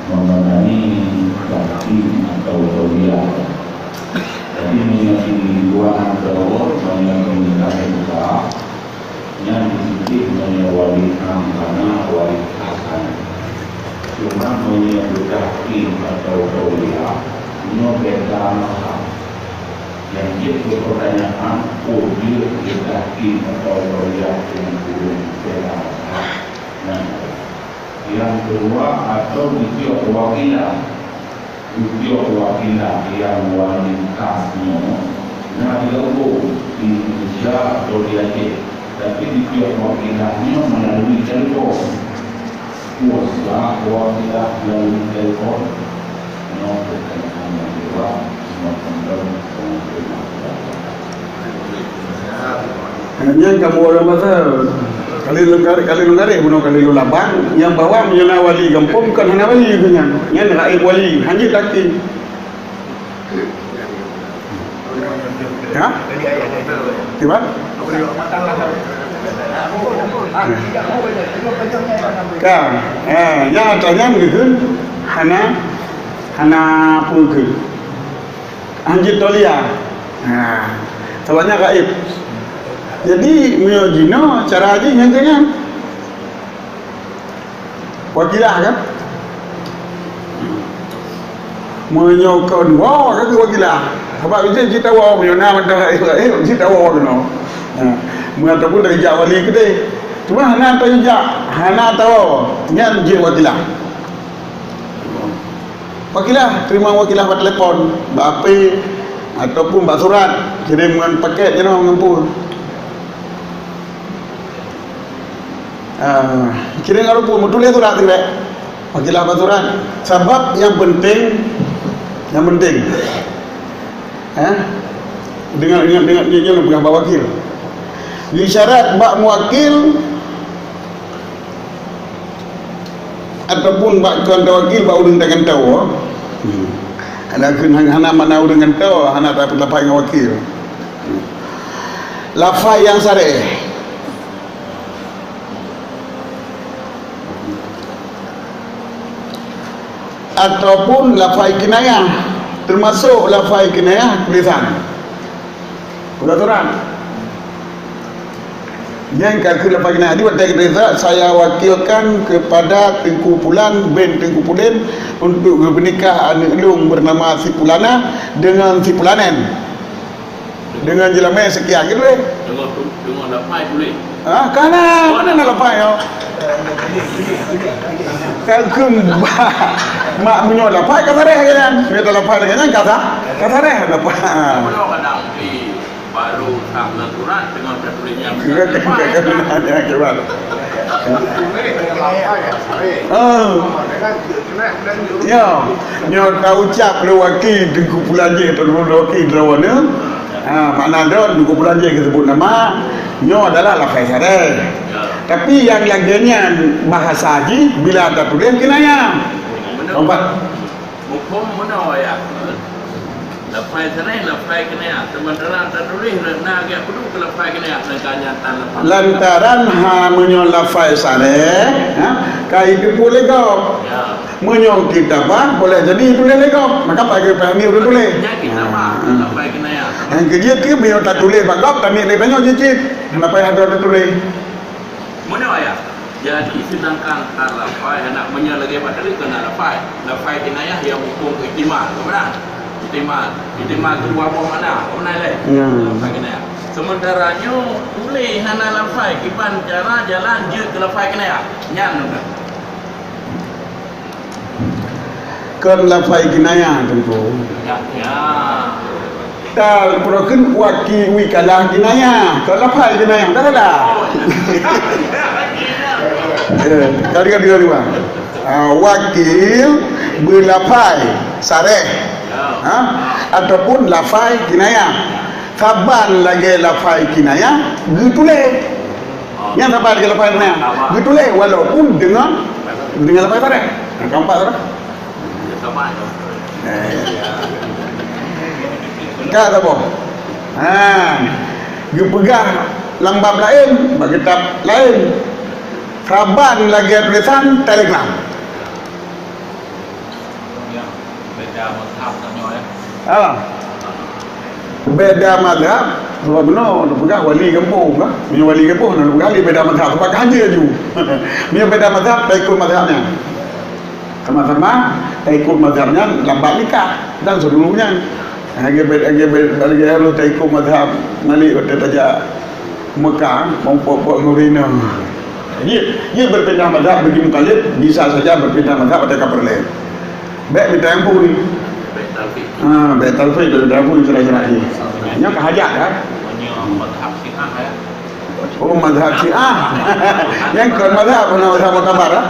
mengenai bakti atau tauhid. Jadi mengenai dua antara mengenai kata yang disebut mengenai wali karena wali hasan. Cuma mengenai bakti atau tauhid ini beda macam. Yang itu pertanyaan dia bakti atau tauhid yang belum beda. Nah, yang kedua atau bukti kewakilan yang wanitanya nah dilakukan di Indonesia atau di Aceh, tapi bukti kewakilannya melalui telepon kuasa kewakilan melalui telepon berkaitan dengan dewa hanya kamu orang masa kali lengkari bunuh kali lulabang yang bawa menyana wali gampung kan hana wali punya yang raib wali hanya taki ya tiba kan yang tanya mungkin hana pun ke anjit tolia sebabnya raib. Jadi menyojino cara aja yang kena wakilah kan menyokon wow kan wakilah sebab itu kita wow menyona mentah kita wow kena ataupun dari jawali kita cuma hana tahu yang je wakilah terima wakilah buat telepon bape ataupun buat surat kiriman paket jangan mengampun kira ngaruh pun mutulia tu lah tidak wakilah baturan sebab yang penting dengan dia bukan bawa wakil di syarat bak muwakil ataupun bak kanda wakil bak udang dengan tahu ada hana mana udang dengan tahu hana dapat lapai dengan wakil lafai yang sare ataupun lafai kinayah termasuk lafai kinayah tulisan peraturan yang kaki lafai kinayah di waktu kita saya wakilkan kepada Tengku Pulan bin Tengku Pulin untuk bernikah anak elung bernama si Pulana dengan si Pulanen dengan jelamnya sekian gitu dengan lafai tulis mana nak lafai kalau mak menyol lafai kata reh kan kita lafai dengan kata reh lafai baru tak natural dengan tertulisnya ya kau ucap lewaki Tengku Pulan je lewaki lawannya mana ada Tengku Pulan je sebut nama nyo adalah lafai syarah tapi yang laginya bahasa haji bila ada tulis kinayah nampak hukum mana ya lafai syarah lafai kinayah sementara tertulis nak agak perlu ke lafai kinayah lantaran menyo lafai syarah kai itu boleh kau menyo kitabah boleh jadi tulis legok maka pakai pahami udah tulis lafai kinayah yang kerja ke biar tak tulis bagap kami lebanyo cicit kenapa ada tulis mana ya jadi sedangkan lafai anak menyalagi pada kena lafai kinayah yang hukum ihtimal benar ihtimal kedua apa mana leh lafai kinayah sementaranya boleh hana lafai kiban cara jalan je ke lafai kinayah nyan kan lafai kinayah tentu ya tal prokin waki wikalah kinayah kalau lafai kinayah dah lah kali dua wakil berlafai sareh ataupun lafai kinayah kaban lagi lafai kinayah gitulah yang dapat lagi lafai kinayah gitulah walaupun dengan lafai sareh nampak tak kata apa dia pegang lambab lain bagi kitab lain kaban lagi tulisan telegram beda mazhab katanya ya. Ah. Beda mazhab, sebab benar, nak pegang wali kampung kan? Punya wali kampung nak pegang dia beda mazhab, sebab haji aju. Dia beda mazhab, tak ikut mazhabnya. Sama-sama tak ikut mazhabnya lambat nikah dan seluruhnya. Lagi harus tak ikut mazhab Malik kata tajak Mekah, mampu-mampu ngurina. Ia berpindah mazhab bagi mukallaf bisa saja berpindah mazhab atau kapal lain. Baik kita yang pun. Baik talfiq. Baik talfiq dari dapur cerah-cerah ini. Nya kahajat kan? Punya mazhab Syiah ya. Oh mazhab Syiah. Yang ke mazhab mana mazhab kabar ah?